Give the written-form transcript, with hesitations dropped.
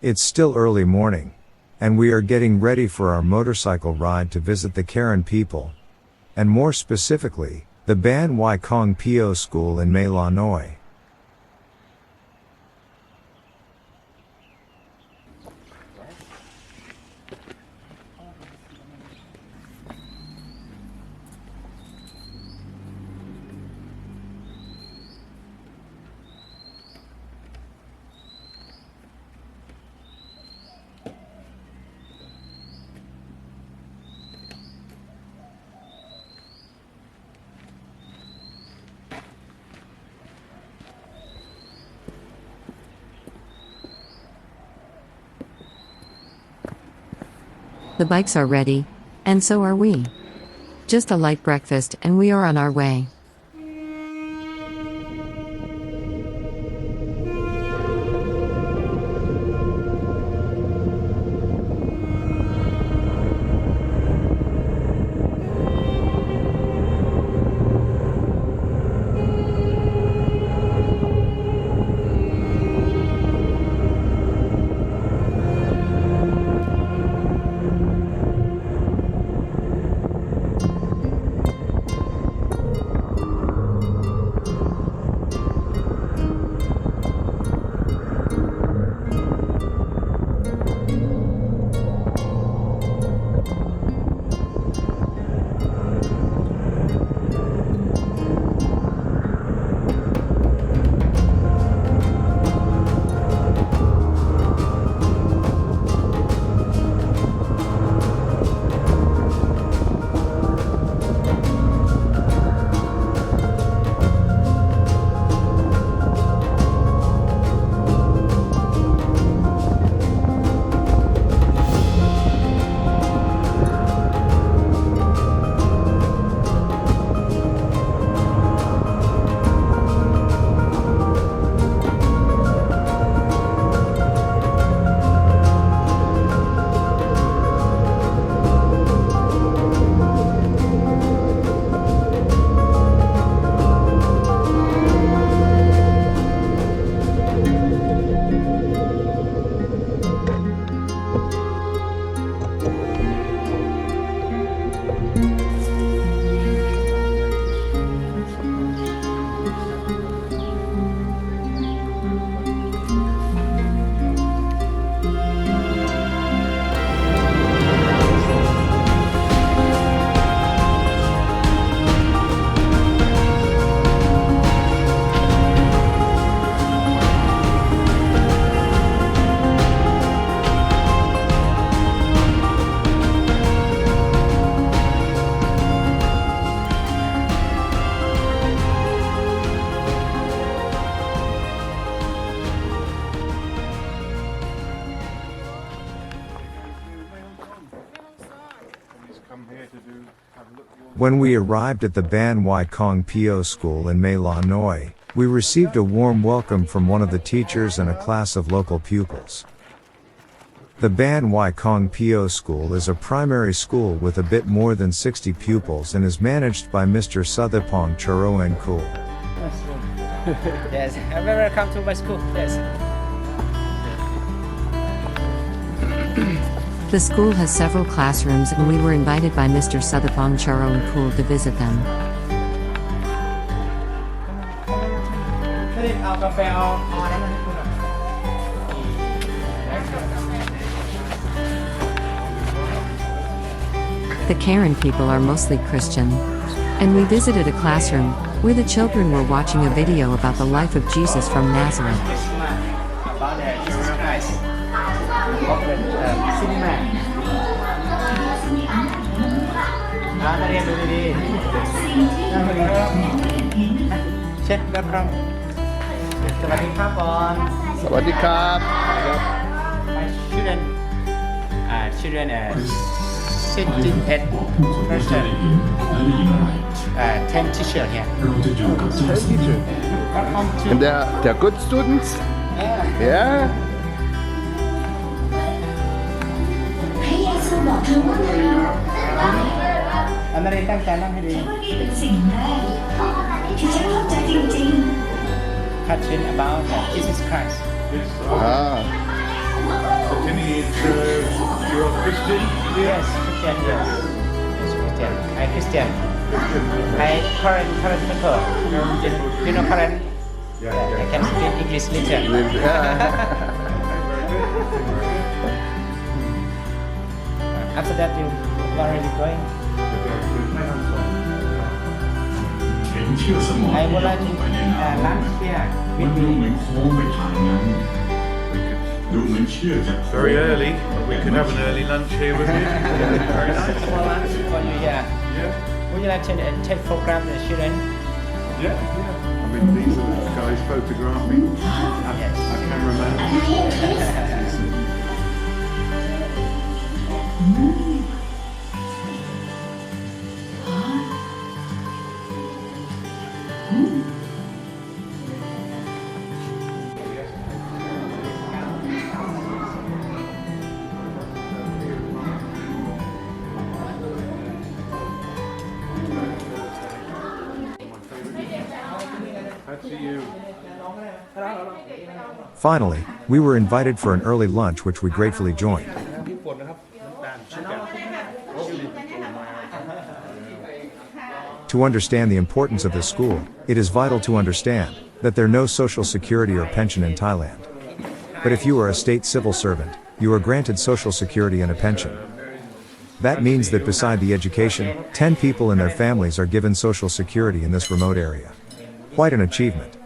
It's still early morning, and we are getting ready for our motorcycle ride to visit the Karen people, and more specifically, the Ban Wai Kong Po School in Mae La Noi. The bikes are ready, and so are we. Just a light breakfast and we are on our way. When we arrived at the Ban Wai Kong Po School in Mae La Noi, we received a warm welcome from one of the teachers and a class of local pupils. The Ban Wai Kong Po School is a primary school with a bit more than 60 pupils and is managed by Mr. Suthapong Charoen Kul. Yes, welcome to my school. Yes. The school has several classrooms and we were invited by Mr. Suthapong Charoen Kul to visit them. The Karen people are mostly Christian. And we visited a classroom, where the children were watching a video about the life of Jesus from Nazareth. About Jesus Christ. Cinema. มาเรียนดูดีๆเช็ดแบบครับสวัสดีครับก่อน สวัสดีครับ children children 68 person 10 teacher here welcome to And they're good students? Yeah? พระเยซูบอกเธอว่าไง อันนั้นตั้งใจนั่งให้ดี ฉันว่านี่เป็นสิ่งแรกที่ฉันเข้าใจจริง Touching about Jesus Christ Ah. Kenny is you're a Christian? Yes, Christian, yes. Yes, Christian. I Christian. I current member. You know current? Yeah, I can speak English little. After that, where are you going? I would like to lunch here with ดูเหมื me. อนโค้งไปทางนั้นดูเหมือนเชือกจะ Very early, but we could have an early lunch here with you. Very nice. For lunch for you here. Yeah, Would you like to take program the children? yeah. I mean, these are the guys photographing. Yes. Our cameraman. That's you. Finally, we were invited for an early lunch which we gratefully joined. To understand the importance of this school, it is vital to understand that there are no social security or pension in Thailand. But if you are a state civil servant, you are granted social security and a pension. That means that beside the education, 10 people and their families are given social security in this remote area. Quite an achievement.